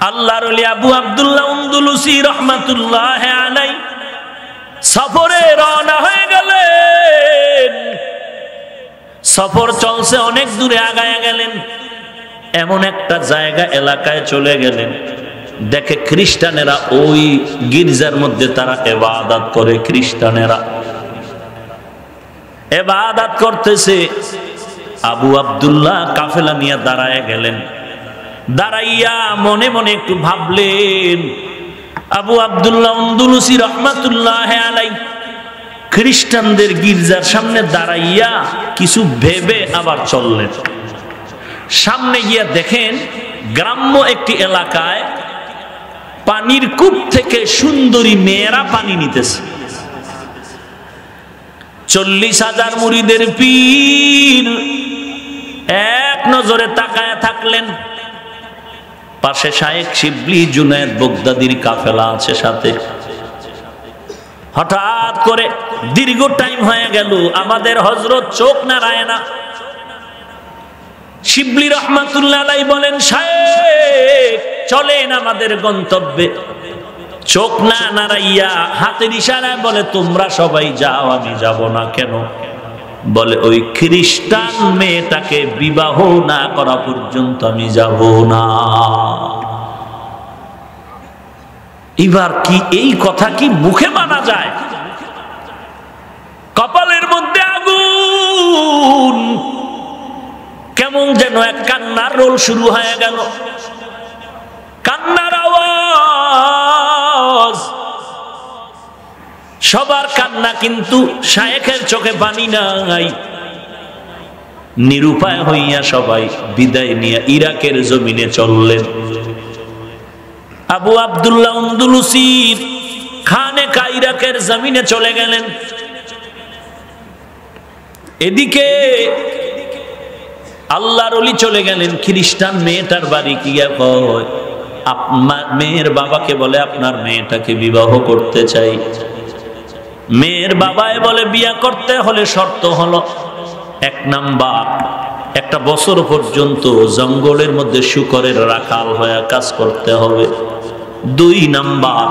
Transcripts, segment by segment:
আল্লাহর ওলি আবু আব্দুল্লাহ আন্দলুসি রহমাতুল্লাহ আলাইহি সফরে রওনা হয়ে গেলেন। সফর চলছে, অনেক দূরে আগায়া গেলেন। এমন একটা জায়গা এলাকায় চলে গেলেন, দেখে খ্রিস্টানেরা ওই গির্জার মধ্যে তারা ইবাদত করে। খ্রিস্টানেরা ইবাদত করতেছে। আবু আব্দুল্লাহ কাফেলা নিয়ে দাঁড়ায় গেলেন। দাঁড়াইয়া মনে মনে একটু ভাবলেন। আবু আব্দুল্লাহ আন্দলুসি রহমাতুল্লাহ আলাইহি খ্রিস্টানদের গির্জার সামনে দাঁড়াইয়া কিছু ভেবে আবার চললেন। সামনে গিয়া দেখেন গ্রাম্য একটি এলাকায় পানির কূপ থেকে সুন্দরী মেয়েরা পানি নিতেছে। 40,000 মুরিদের পীর এক নজরে তাকায় থাকলেন। পাশে শায়েখ শিবলি জুনায়েদ বগদাদির কাফেলা আছে সাথে। হঠাৎ করে দীর্ঘ টাইম হয়ে গেল, আমাদের হযরত চোখ নাড়ায় না। শিবলি রহমাতুল্লাহ আলাইহি বলেন, শায়েখ চলেন আমাদের গন্তব্যে। চোখ না নাড়াইয়া হাতের ইশারায় বলে, তোমরা সবাই যাও, আমি যাব না। কেন? বলে, ওই খ্রিস্টান মেয়েটাকে বিবাহ না করা পর্যন্ত আমি যাব না। এবার কি এই কথা কি মুখে মানা যায়? কপালের মধ্যে আগুন, কেমন যেন এক কান্নার রোল শুরু হয়ে গেল। কান্নার আওয়াজ, সবার কান্না, কিন্তু শায়েখের চোখে পানি নাই। নিরুপায় হইয়া সবাই বিদায় নিয়ে ইরাকের জমিনে চললেন। আবু আব্দুল্লাহ আন্দলুসির খানেকা ইরাকের জমিনে চলে গেলেন। এদিকে আল্লাহর ওলি চলে গেলেন খ্রিস্টান মেয়েটার বাড়ি। গিয়া কয়, মেয়ের বাবাকে বলে, আপনার মেয়েটাকে বিবাহ করতে চাই। মেয়ের বাবায় বলে, বিয়া করতে হলে শর্ত হলো, 1 নাম্বার, 1 বছর পর্যন্ত জঙ্গলের মধ্যে শূকরের রাখাল হয়ে কাজ করতে হবে। 2 নাম্বার,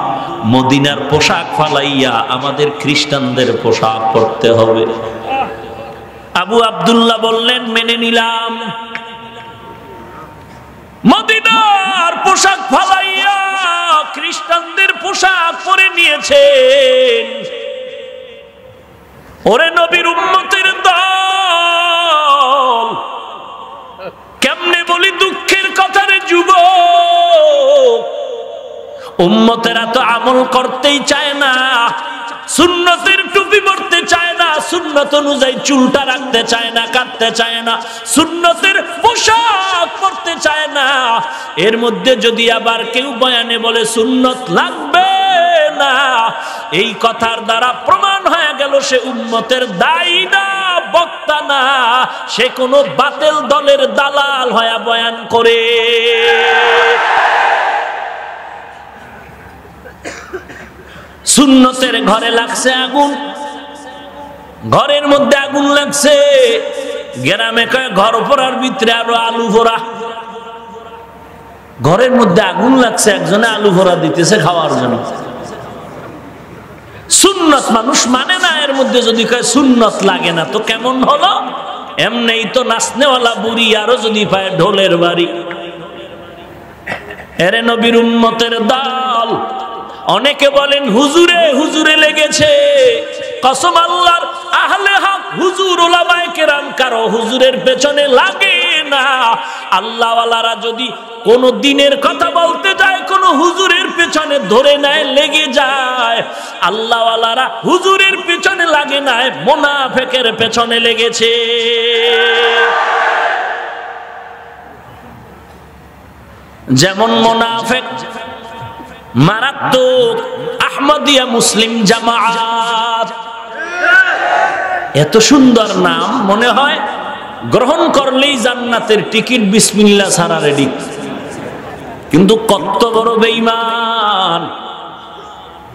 মদিনার পোশাক ফালাইয়া আমাদের খ্রিস্টানদের পোশাক পরতে হবে। আবু আব্দুল্লাহ বললেন, মেনে নিলাম। মদিনার পোশাক ফালাইয়া খ্রিস্টানদের পোশাক পরে নিয়েছেন। ওরে নবীর উম্মতের দল, কেমনে বলি দুঃখের কথা রে যুবক। উম্মতেরা তো আমল করতেই চায় না, সুন্নতের টুপি পরতে চায় না, সুন্নত অনুযায়ী চুলটা রাখতে চায় না, কাটতে চায় না, সুন্নতের পোশাক পরতে চায় না। এর মধ্যে যদি আবার কেউ বয়ানে বলে সুন্নত লাগবে না, এই কথার দ্বারা প্রমাণ হয়ে গেল সে উম্মতের দায়ী না, বক্তা না, সে কোনো বাতিল দলের দালাল হয়ে বয়ান করে। সুন্নতের ঘরে লাগছে আগুন, ঘরের মধ্যে আগুন লাগছে। গ্রামে কয় ঘর পোড়ার ভিতরে আরো আলু ভরা। ঘরের মধ্যে আগুন লাগছে, একজনে আলু ভরা দিতেছে খাওয়ার জন্য। সুন্নত মানুষ মানে না, এর মধ্যে যদি কয় সুন্নত লাগে না তো কেমন হলো? এমনি তো নাচনেওয়ালা বুড়ি আরো যদি পায় ঢোলের বাড়ি। এরে নবীর উম্মতের দল, অনেকে বলেন হুজুরে হুজুরে লেগেছে। কসম আল্লাহর, আহলে হক হুজুর ওলামায়ে কেরাম কারো হুজুরের পেছনে লাগে না। আল্লাহওয়ালারা যদি কোন দিনের কথা বলতে যায়, কোন হুজুরের পেছনে ধরে নেয়, লেগে যায়। আল্লাহওয়ালারা হুজুরের পেছনে লাগে না, মুনাফিকের পেছনে লেগেছে। যেমন মুনাফিক মারাত্মক আহমদিয়া মুসলিম জামাত, এত সুন্দর নাম, মনে হয় গ্রহণ করলেই জান্নাতের টিকিট বিসমিল্লাহ ছাড়া রেডি। কিন্তু কত বড় বেঈমান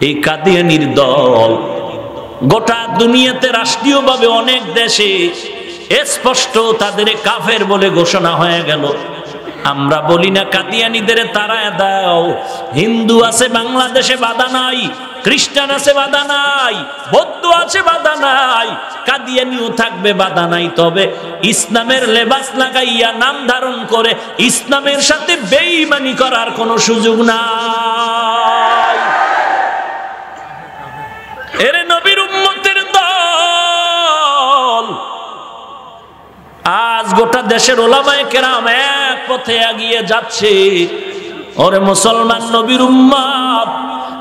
এই কাদিয়ানির দল। গোটা দুনিয়াতে রাষ্ট্রীয়ভাবে অনেক দেশে স্পষ্ট তাদের কাফের বলে ঘোষণা হয়ে গেল। আমরা বলি না কাদিয়ানীদের তাড়ায় দাও। হিন্দু আছে বাংলাদেশে, বাধা নাই। খ্রিস্টান আছে, বাধা নাই। বৌদ্ধ আছে, বাধা নাই। কাদিয়ানীও থাকবে, বাধা নাই। তবে ইসলামের লেবাস লাগাইয়া নাম ধারণ করে ইসলামের সাথে বেঈমানি করার কোনো সুযোগ নাই। এরে নবীর উম্মতের দল, আজ গোটা দেশের ওলামায়ে কেরাম এক পথে এগিয়ে যাচ্ছে। ওরে মুসলমান নবীর উম্মত,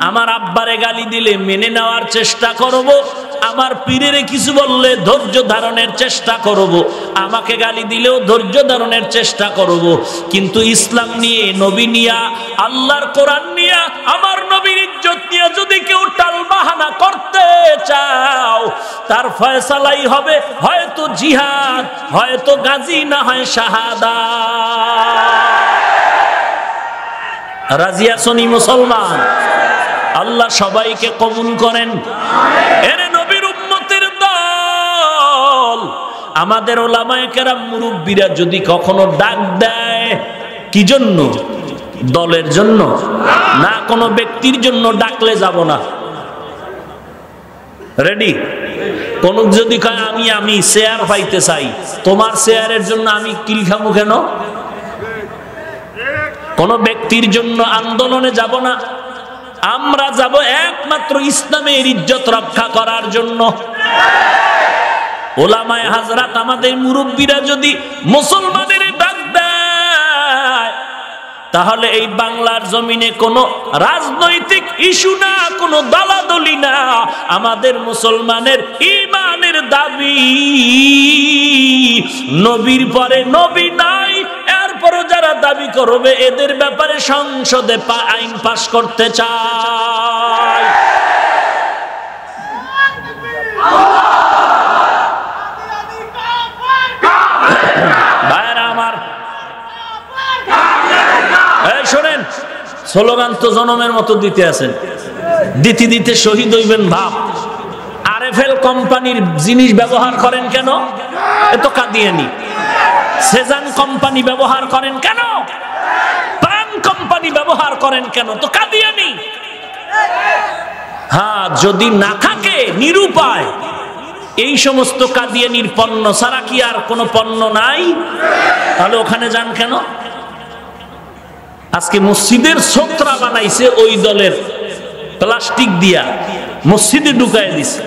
আমার আব্বারে গালি দিলে মেনে নেওয়ার চেষ্টা করব, আমার পীরেরে কিছু বললে ধৈর্য ধারণের চেষ্টা করব, আমাকে গালি দিলেও ধৈর্য ধারণের চেষ্টা করব। কিন্তু ইসলাম নিয়ে, নবী নিয়া, আল্লাহর কোরআন নিয়া, আমার নবীর ইজ্জত নিয়ে যদি কেউ টালবাহানা করতে চাও, তার ফয়সালাই হবে হয়তো জিহাদ, হয়তো গাজী, না হয় শাহাদাত। রাজি আছেন মুসলমান? আল্লাহ সবাইকে কবুল করেন। এরে নবীর উম্মতের দল, আমাদের ওলামায়ে কেরাম মুরব্বীরা যদি কখনো ডাক দেয়, কি জন্য? দলের জন্য না, কোনো ব্যক্তির জন্য ডাকলে যাব না। রেডি? কোন যদি কয় আমি শেয়ার পাইতে চাই, তোমার শেয়ারের জন্য আমি কিল খামু কেন? কোন ব্যক্তির জন্য আন্দোলনে যাব না। আমরা যাব একমাত্র ইসলামের ইজ্জত রক্ষা করার জন্য। ওলামায়ে হাজরাত, আমাদের মুরব্বীরা যদি মুসলমানের ডাক দেয়, তাহলে এই বাংলার জমিনে কোনো রাজনৈতিক ইস্যু না, কোনো দলাদলি না, আমাদের মুসলমানের ঈমানের দাবি। নবীর পরে নবী নাই, এরপরও যারা দাবি করবে এদের ব্যাপারে সংসদে আইন পাস করতে চায়। ভাইরা আমার, শোনেন, স্লোগান তো জনমের মতো দিতে আছেন, দিতে দিতে শহীদ হইবেন ভাব। আরএফএল কোম্পানির জিনিস ব্যবহার করেন কেন? এ তো কাদিয়ানি। সেজান কোম্পানি ব্যবহার করেন কেন? প্রাণ কোম্পানি ব্যবহার করেন কেন? তো কাদিয়ানি। হ্যাঁ, যদি না থাকে নিরুপায়, এই সমস্ত কাদিয়ানির পণ্য ছাড়া কি আর কোনো পণ্য নাই? তাহলে ওখানে যান কেন? আজকে মসজিদের ছত্রা বানাইছে ওই দলের, প্লাস্টিক দিয়া মসজিদে ঢুকায় দিছে।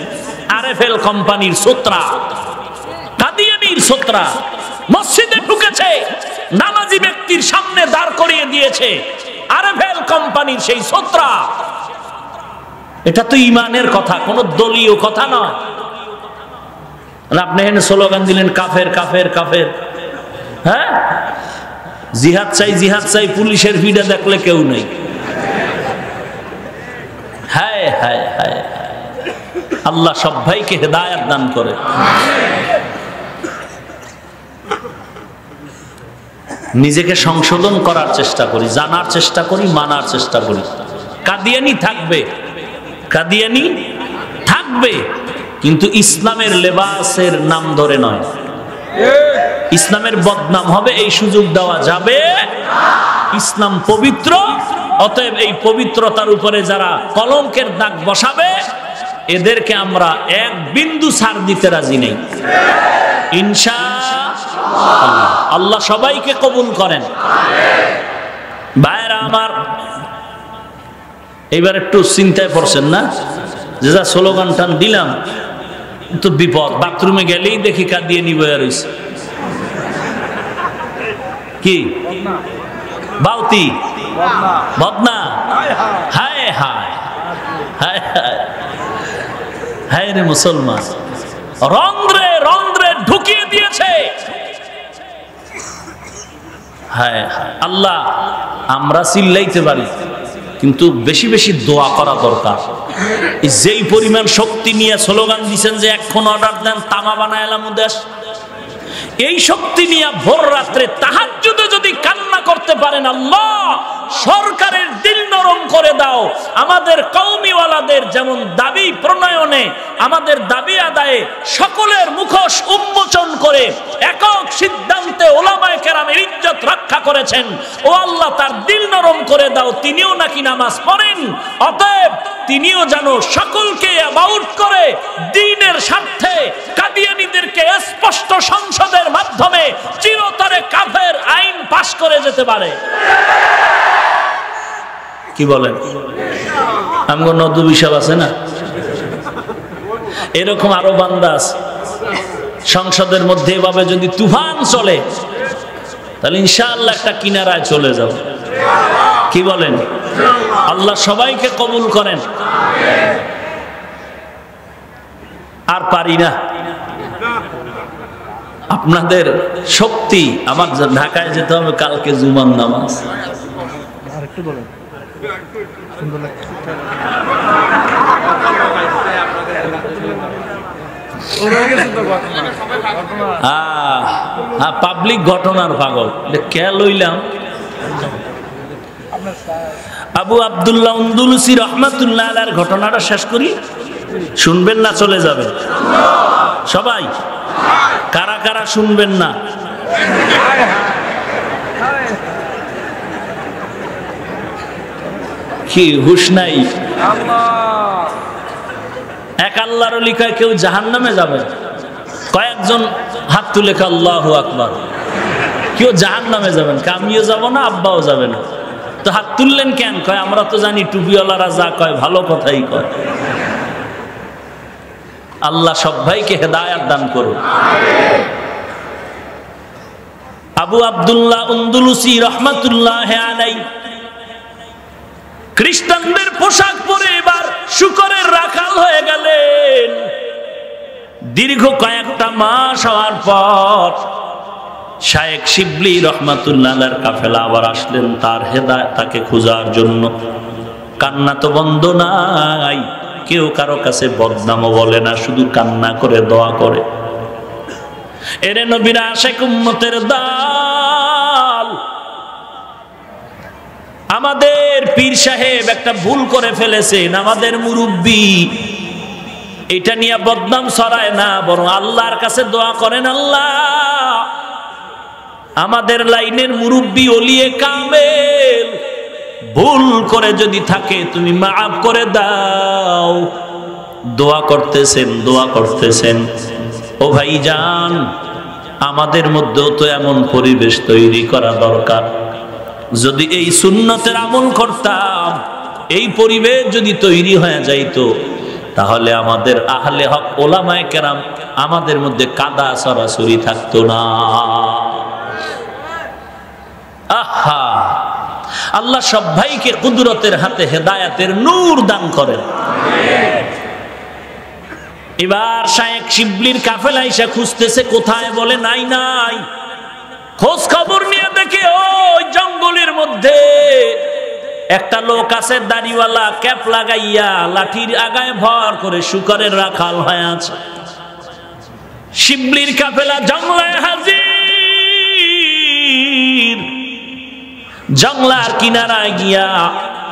আরএফএল কোম্পানির ছত্রা, কাদিয়ানির ছত্রা মসজিদে ঢুকেছে, নামাজি ব্যক্তির সামনে দাঁড় করিয়ে দিয়েছে আরএফএল কোম্পানির সেই ছত্রা। এটা তো ঈমানের কথা, কোনো দলীয় কথা নয়। আপনি এখানে স্লোগান দিলেন কাফের কাফের কাফের। হ্যাঁ, জিহাদ চাই জিহাদ চাই, পুলিশের ভিড়ে দেখলে কেউ নেই। হায় হায় হায়, আল্লাহ সব ভাইকে হেদায়েত দান করে। নিজেকে সংশোধন করার চেষ্টা করি, জানার চেষ্টা করি, মানার চেষ্টা করি। কাদিয়ানি থাকবে, কাদিয়ানি থাকবে, কিন্তু ইসলামের লেবাসের নাম ধরে নয়। ইসলামের বদনাম হবে, এই সুযোগ দেওয়া যাবে। ইসলাম পবিত্র, অতএব এই পবিত্রতার উপরে যারা কলঙ্কের দাগ বসাবে এদেরকে আমরা এক বিন্দু ছাড় দিতে রাজি নেই ইনশাআল্লাহ। আল্লাহ সবাইকে কবুল করেন। ভাইরা আমার, এইবার একটু চিন্তায় পড়ছেন না যে যা স্লোগান টান দিলাম তো বিপদ। বাথরুমে গেলেই দেখি কাদিয়ানি বইয়া রইছে। কি বাউতি, বদনা, হায় হায় হায় হায় হায় রে মুসলমান, রন্ধ্রে রন্ধ্রে ঢুকিয়ে দিয়েছে। হায় হায়, আল্লাহ আমরা চিল্লাইতে পারি, কিন্তু বেশি বেশি দোয়া করা দরকার। যেই পরিমাণ শক্তি নিয়ে স্লোগান দিচ্ছেন যে এখন অর্ডার দেন তামা বানায় এলাম দেশ, এই শক্তি নিয়ে ভোর রাত্রে তাহাজ্জুদে যদি কান্না করতে পারেন, আল্লাহ সরকারের দিল নরম করে দাও। দাও। আমাদের কওমিওয়ালাদের যেমন দাবি প্রণয়নে, আমাদের দাবি আদায়ে সকলের মুখোশ উন্মোচন করে একক সিদ্ধান্তে ওলামায়ে কেরামের ইজ্জত রক্ষা করেছেন। ও আল্লাহ, তার দিল নরম করে দাও। তিনিও নাকি নামাজ পড়েন, অতএব তিনিও যেন সকলকে অ্যাবাউট করে দ্বীনের স্বার্থে কাদিয়ানীদেরকে স্পষ্ট সংসদের মাধ্যমে চিরতরে কাফের আইন পাশ করে যেতে পারে। কি বলেন? আমগো নদী সাহেব আছে না, এরকম আরো বান্দা আছে। সংসদের মধ্যে এভাবে যদি তুফান চলে তাহলে ইনশাআল্লাহ একটা কিনারায় চলে যাও। কি বলেন? আল্লাহ সবাইকে কবুল করেন। আর পারি না, আপনাদের শক্তি। আমার ঢাকায় যেতে হবে কালকে জুমার নামাজ। পাবলিক ঘটনার পাগল কে লইলাম। আবু আব্দুল্লাহ আন্দুলুসি রহমাতুল্লাহ আলাইহির ঘটনাটা শেষ করি, শুনবেন না চলে যাবেন সবাই? কারা কারা শুনবেন না? কি হুশ নাই? এক আল্লাহর ওলি কয় কেউ জাহান্নামে যাবে, কয়েকজন হাত তুলে কয় আল্লাহু আকবার। কেউ জাহান্নামে যাবেন, আমিও যাব না, আব্বাও যাবে না। তো হাত তুললেন কেন? কয় আমরা তো জানি টুপিওয়ালারা যা কয় ভালো কথাই কয়। আল্লাহ সব ভাইকে হেদায়েত দান করুন। আবু আব্দুল্লাহ আন্দুলুসি রহমাতুল্লাহ আলাইহি খ্রিস্টানদের পোশাক পরে এবার শুকরের রাখাল হয়ে গেলেন। দীর্ঘ কয়েকটা মাস হওয়ার পর শায়েখ শিবলি রহমাতুল্লাহ আলাইহির কাফেলা আবার আসলেন তার হেদায়েত তাকে খোঁজার জন্য। কান্না তো বন্ধ নাই, কেউ কারো কাছে বদনামও বলে না, শুধু কান্না করে দোয়া করে। এরে নবীর আশিক উম্মতের দল, আমাদের পীর সাহেব একটা ভুল করে ফেলেছেন। আমাদের মুরব্বী এটা নিয়ে বদনাম ছড়ায় না, বরং আল্লাহর কাছে দোয়া করেন, আল্লাহ আমাদের লাইনের মুরব্বী ওলিয়ে কামেল ভুল করে যদি থাকে তুমি মাফ করে দাও। দোয়া করতেছেন, দোয়া করতেছেন। ও ভাইজান, আমাদের মধ্যেও তো এমন পরিবেশ তৈরি করা দরকার। যদি এই সুন্নতের আমল করতাম, এই পরিবেশ যদি তৈরি হয়ে যাইতো, তাহলে আমাদের আহলে হক ওলামায়ে কেরাম আমাদের মধ্যে কাদা সরাসরি থাকতো না। আহা, আল্লাহ সব ভাইকে কুদরতের হাতে হেদায়েতের নূর দান করেন। এবার শায়েখ শিবলির কাফেলা এসে খুঁজতেছে কোথায়, বলে নাই নাই। খোঁজ খবর নিয়ে দেখে ওই জঙ্গলের মধ্যে একটা লোক আছে, দাড়িওয়ালা, ক্যাপ লাগাইয়া, লাঠির আগায় ভর করে শুকরের রাখাল হয়ে আছে। শিবলির কাফেলা জঙ্গলায় হাজির। জঙ্গলার কিনারায় গিয়া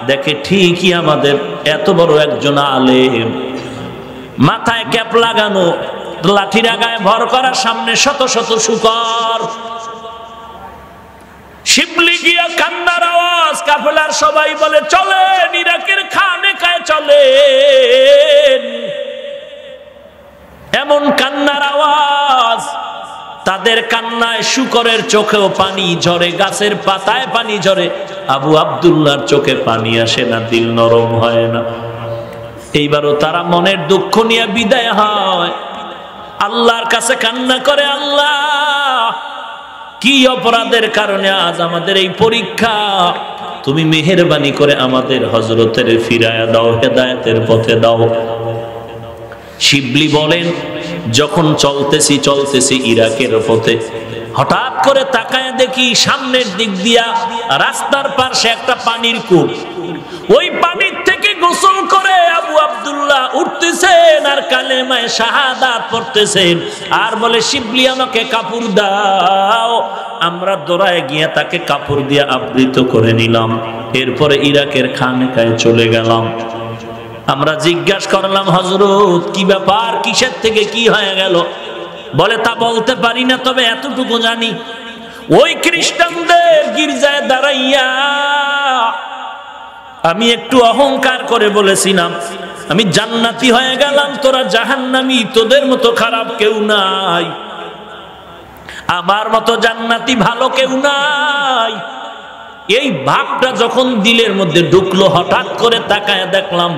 দেখে ঠিকই আমাদের এত বড় একজন আলেম, মাথায় ক্যাপ লাগানো, লাঠির আগায় ভর করা, সামনে শত শত শুকর। শিবলি গিয়া কান্নার আওয়াজ, কাফেলার সবাই বলে চলেন ইরাকের খানেকায় চলেন। এমন কান্নার আওয়াজ, তাদের কান্নায় শুকরের চোখেও পানি ঝরে, গাছের পাতায় পানি ঝরে। আবু আব্দুল্লাহর চোখে পানি আসে না, দিল নরম হয় না। এইবারও তারা মনের দুঃখ নিয়ে বিদায় হয়, আল্লাহর কাছে কান্না করে, আল্লাহ কি অপরাধের কারণে আজ আমাদের এই পরীক্ষা, তুমি মেহেরবানি করে আমাদের হযরতের ফিরায়া দাও, হেদায়েতের পথে দাও। শিবলি বলেন, যখন চলতেছি ইরাকের পথে, হঠাৎ করে তাকায় দেখি সামনের দিক দিয়া রাস্তার পাশে একটা পানির কূপ। ওই পানির থেকে গোসল করে আবু আব্দুল্লাহ উঠতেছেন আর কালেমায়ে শাহাদাত পড়তেছেন, আর বলে শিবলি আমাকে কাপড় দাও। আমরা দৌড়ায় গিয়ে তাকে কাপড় দিয়ে আবৃত করে নিলাম। এরপরে ইরাকের খানকায় চলে গেলাম। আমরা জিজ্ঞাসা করলাম, হযরত কি ব্যাপার, কিসের থেকে কি হয়ে গেল? বলে তা বলতে পারি না, তবে এতটুকু জানি, ওই খ্রিস্টানদের গির্জায় দাঁড়াইয়া আমি একটু অহংকার করে বলেছিলাম আমি জান্নাতি হয়ে গেলাম, তোরা জাহান্নামী, তোদের মতো খারাপ কেউ নাই, আমার মতো জান্নাতি ভালো কেউ নাই। এই ভাবটা যখন দিলের মধ্যে ঢুকলো, হঠাৎ করে তাকায় দেখলাম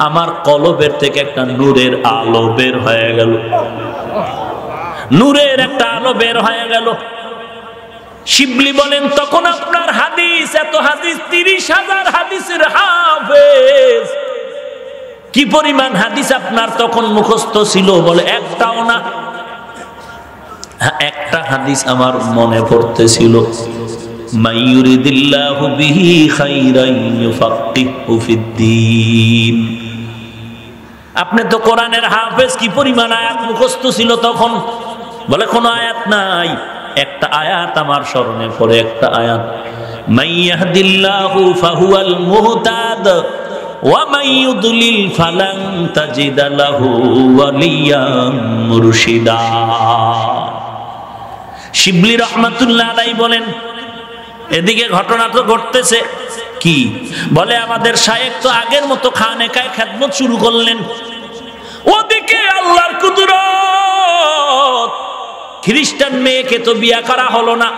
আমার কলবের থেকে একটা নূরের আলো বের হয়ে গেল, নূরের একটা আলো বের হয়ে গেল। শিবলি বলেন, তখন আপনার হাদিস, এত হাদিস, 30,000 হাদিসের হাফেজ, কি পরিমাণ হাদিস আপনার তখন মুখস্থ ছিল? বলে একটাও না। একটা হাদিস আমার মনে পড়তেছিল, মাইয়ুরিদিল্লাহু বিহি খাইরান ইউফাক্কিহু ফিদ্দীন। আপনি তো কোরআনের হাফেজ, কি পরিমাণ আয়াত মুখস্থ ছিল তখন? বলে কোনো আয়াত নাই, একটা আয়াত আমার স্মরণে পড়ে, একটা আয়াত, মাইয়াহদিল্লাহু ফাহুয়াল মুহতাদ ওয়া মাইয়ুদলিল ফালান তাজিদা লাহু ওয়ালিয়াম মুরশিদা। শিবলি রহমাতুল্লাহ আলাইহি বলেন, এদিকে ঘটনা তো ঘটতেছে কি, বলে আমাদের শায়েখ তো আগের মতো খানেকায় খেদমত শুরু করলেন, ওদিকে আল্লাহর কুদরত, খ্রিস্টান মেয়েকে তো বিয়া করা হলো না,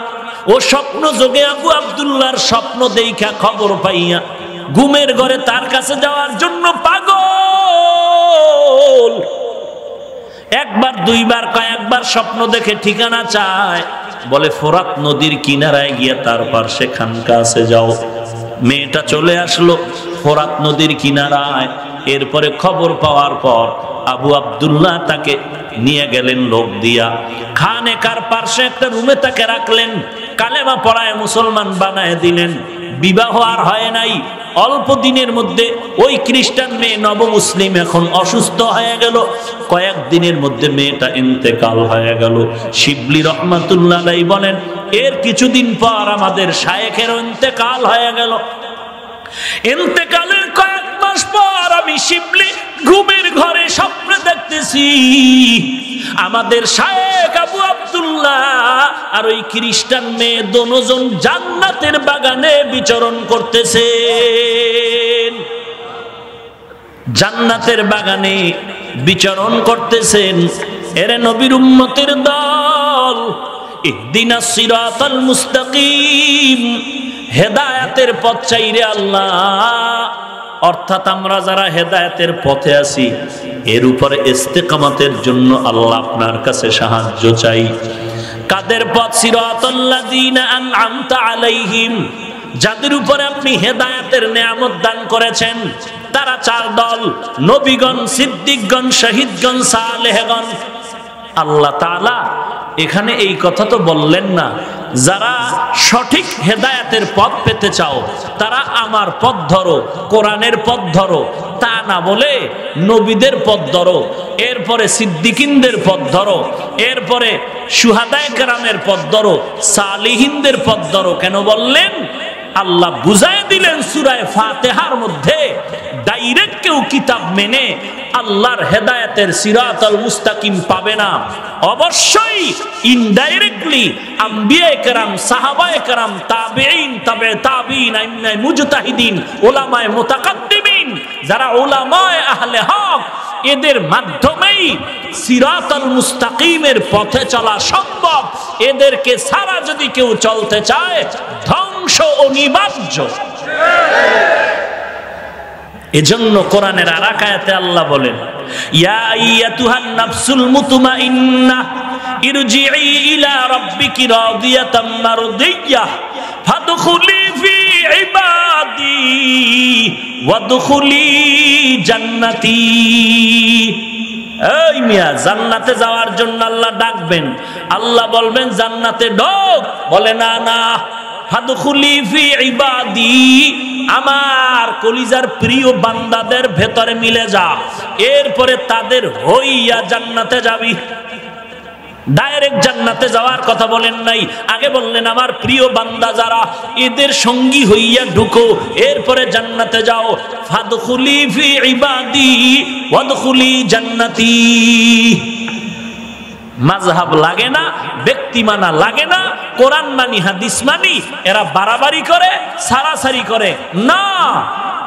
ও স্বপ্ন যোগে আবু আব্দুল্লাহর স্বপ্ন দেখা খবর পাইয়া ঘুমের ঘরে তার কাছে যাওয়ার জন্য পাগল, একবার দুইবার কয়েকবার স্বপ্ন দেখে ঠিকানা চায়, বলে ফোরাত নদীর কিনারায় গিয়ে তার পাশে খানকা আছে, যাও। মেয়েটা চলে আসলো ফোরাত নদীর কিনারায়। এরপরে খবর পাওয়ার পর আবু আব্দুল্লাহ তাকে নিয়ে গেলেন লোক দিয়া, খানেকার পাশে একটা রুমে তাকে রাখলেন, কালেমা পড়ায় মুসলমান বানায় দিলেন। বিবাহ আর হয় নাই, অল্প দিনের মধ্যে ওই খ্রিস্টান মেয়ে নবমুসলিম এখন অসুস্থ হয়ে গেল, কয়েকদিনের মধ্যে মেয়েটা ইন্তেকাল হয়ে গেল। শিবলি রহমাতুল্লাহ আলাইহি বলেন, এর কিছুদিন পর আমাদের শায়েখের ইন্তেকাল হয়ে গেল। ইন্তেকালের কয়েক মাস পর আমি শিবলি ঘুমের ঘরে স্বপ্নে দেখতেছি আমাদের শায়েখ আবু আব্দুল্লাহ আর ওই খ্রিস্টান মেয়ে দুজন জান্নাতের বাগানে বিচরণ করতেছেন, জান্নাতের বাগানে বিচরণ করতেছেন। এরে নবীর উম্মতের দল, ইহদিনাস সিরাতাল মুস্তাকিম, হেদায়েতের পথ চাই রে আল্লাহ। অর্থাৎ আমরা যারা হেদায়েতের পথে আছি, এর উপরে ইস্তেকামতের জন্য আল্লাহ আপনার কাছে সাহায্য চাই। কাদের পথ? সিরাতাল্লাযীনা আন'আমতা আলাইহিম, যাদের উপরে আপনি হেদায়েতের নেয়ামত দান করেছেন। তারা চার দল, নবীগণ, সিদ্দিকগণ, শহীদগণ, সালেহগণ। আল্লাহ তাআলা এখানে এই কথা তো বললেন না, যারা সঠিক হেদায়েতের পথ পেতে চাও তারা আমার পথ ধরো, কোরআনের পথ ধরো, তা না বলে নবীদের পথ ধরো, এরপরে সিদ্দিকিনদের পথ ধরো, এরপরে শুহাদায়ে কেরামের পথ ধরো, সালিহিনদের পথ ধরো। কেন বললেন? আল্লাহ বুঝায় দিলেন সূরা ফাতিহার মধ্যে, ডাইরেক্ট কেউ কিতাব মেনে আল্লাহর হেদায়েতের সিরাতাল মুস্তাকিম পাবে না, অবশ্যই ইনডাইরেক্টলি আম্বিয়ায়ে কেরাম, সাহাবায়ে কেরাম, তাবেঈন, তাবে তাবেঈন, আইম্মায়ে মুজতাহিদিন, উলামায়ে মুতাকাদ্দিমিন, যারা উলামায়ে আহলে হক, এদের মাধ্যমেই সিরাতাল মুস্তাকিমের পথে চলা সম্ভব। এদেরকে ছাড়া যদি কেউ চলতে চায়, ধ্বংস অনিবার্য। এজন্য কোরআনের আরেক আয়াতে আল্লাহ বলেন, ইয়া আইয়াতুহান নাফসুল মুতমাইন্নাহ ইরজিই ইলা রাব্বিকি রাদিয়াতাম মারদিয়াহ ফাদখুলি ফি ইবাদি ওয়াদখুলি জান্নাতি। এই মিয়া, জান্নাতে যাওয়ার জন্য আল্লাহ ডাকবেন, আল্লাহ বলবেন জান্নাতে ঢোক, বলে না না, ফাদখুলি ফি ইবাদি, আমার কলিজার প্রিয় বান্দাদের ভেতরে মিলে যা, এরপরে তাদের হইয়া জান্নাতে যাবি। ডাইরেক্ট জান্নাতে যাওয়ার কথা বলেন নাই, আগে বললেন আমার প্রিয় বান্দা যারা এদের সঙ্গী হইয়া ঢুকো, এরপরে জান্নাতে যাও। ফাদখুলি ফি ইবাদি ওয়াদখুলি জান্নাতি। মাযহাব লাগে না, ব্যক্তি মানা লাগে না, কোরআন মানি হাদিস মানি, এরা বাড়াবাড়ি করে সারাসারি করে না।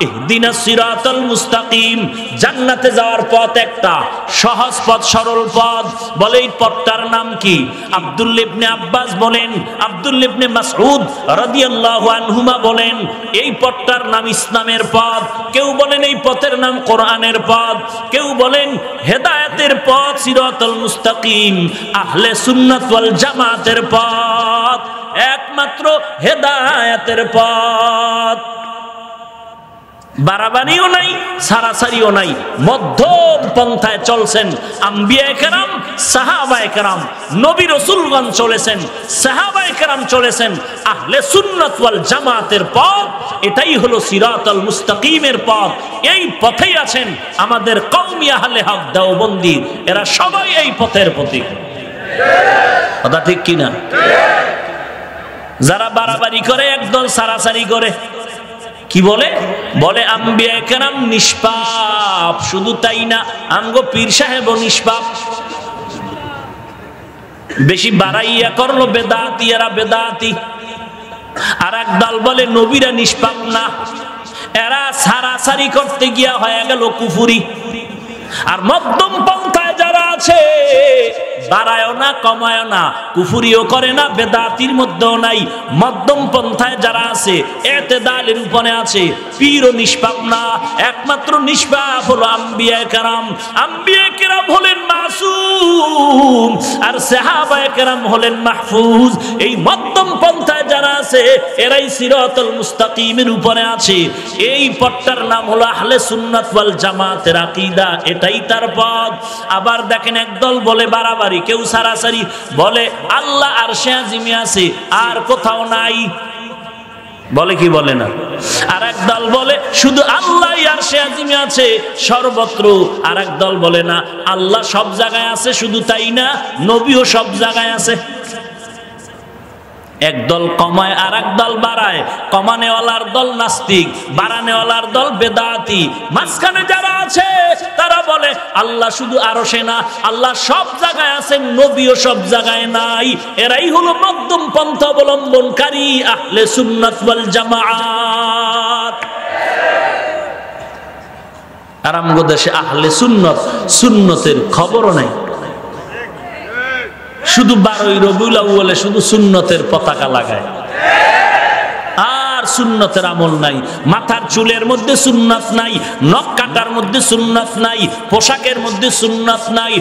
ইহদিনাস সিরাতাল মুস্তাকিম, জান্নাতে যাওয়ার পথ একটা সহজ পথ, সরল পথ। বলে এই পথটার নাম কি? আব্দুল্লাহ ইবনে আব্বাস বলেন, আব্দুল্লাহ ইবনে মাসউদ রাদিয়াল্লাহু আনহুমা বলেন এই পথটার নাম ইসলামের পথ। কেউ বলেন এই পথের নাম কোরআনের পথ, কেউ বলেন হেদায়েতের পথ, সিরাতাল মুস্তাকিম, আহলে সুন্নাত ওয়াল জামাতের পথ, একমাত্র হেদায়েতের পথ। বাড়াবাড়িও নাই, সারাসারিও নাই, মধ্যম পন্থায় চলছেন আম্বিয়ায়ে কেরাম, সাহাবায়ে কেরাম, নবী রাসূলগণ চলেছেন, সাহাবায়ে কেরাম চলেছেন, আহলে সুন্নাত ওয়াল জামাতের পথ। এটাই হলো সিরাতাল মুস্তাকিমের পথ। এই পথেই আছেন আমাদের কওমি আহলে হক দেওবন্দি, এরা সবাই এই পথের প্রতীক। কথা ঠিক কিনা? যারা বাড়াবাড়ি করে, একদল সারাসারি করে, কি বলে? বলে আম্বিয়ায়ে কেরাম নিষ্পাপ। শুধু তাই না, আমগো পীর সাহেবও নিষ্পাপ। বেশি বাড়াইয়া করলো বেদাতি, এরা বেদাতি। আর এক দল বলে নবীরা নিষ্পাপ না, এরা সারাসারি করতে গিয়া হয়ে গেল কুফুরি। আর মধ্যম পন্থায় যারা আছে, বাড়ায়ও না কমায়ও না, কুফুরিও করে না, বেদাতির মধ্যেও নাই, মধ্যম পন্থায় যারা আছে এতেদালের উপরে আছে। পীরও নিষ্পাপ না, একমাত্র নিষ্পাপ হলো আম্বিয়ায়ে কেরাম। আম্বিয়ায়ে কেরাম হলেন মাসুম, আর সাহাবায়ে কেরাম হলেন মাহফুজ। এই মধ্যম পন্থায় যারা আছে এরাই সিরাতাল মুস্তাকিমের উপরে আছে। এই পথটার নাম হলো আহলে সুন্নাত ওয়াল জামাতের আকীদা, এটাই তার পথ। আবার দেখেন একদল বলে বাড়াবাড়ি, কেউ সারাসারি, বলে আল্লাহ আরশে আজিমে আছে, আর কোথাও নাই। বলে কি বলে না? আর এক দল বলে শুধু আল্লাহ আরশে আজিমে আছে সর্বত্র। আর এক দল বলে না, আল্লাহ সব জায়গায় আছে, শুধু তাই না, নবীও সব জায়গায় আছে। একদল কমায় আর এক দল বাড়ায়, কমানেওয়ালার দল নাস্তিক, বাড়ানেওয়ালার দল বেদাতি। মাঝখানে যারা আছে তারা বলে আল্লাহ শুধু আরশে না, আল্লাহ সব জায়গায় আছেন, নবীও সব জায়গায় নাই। এরাই হলো মধ্যম পন্থা অবলম্বনকারী আহলে সুন্নাত ওয়াল জামাত। আর আমগো দেশে আহলে সুন্নত, সুন্নতের খবরও নাই। শুধু 12ই রবিউল আউয়ালে শুধু সুন্নতের পতাকা লাগায়, আর সুন্নতের আমল নাই। মাথার চুলের মধ্যে সুন্নাত নাই, নখ কাটার মধ্যে সুন্নাত নাই, পোশাকের মধ্যে সুন্নাত নাই,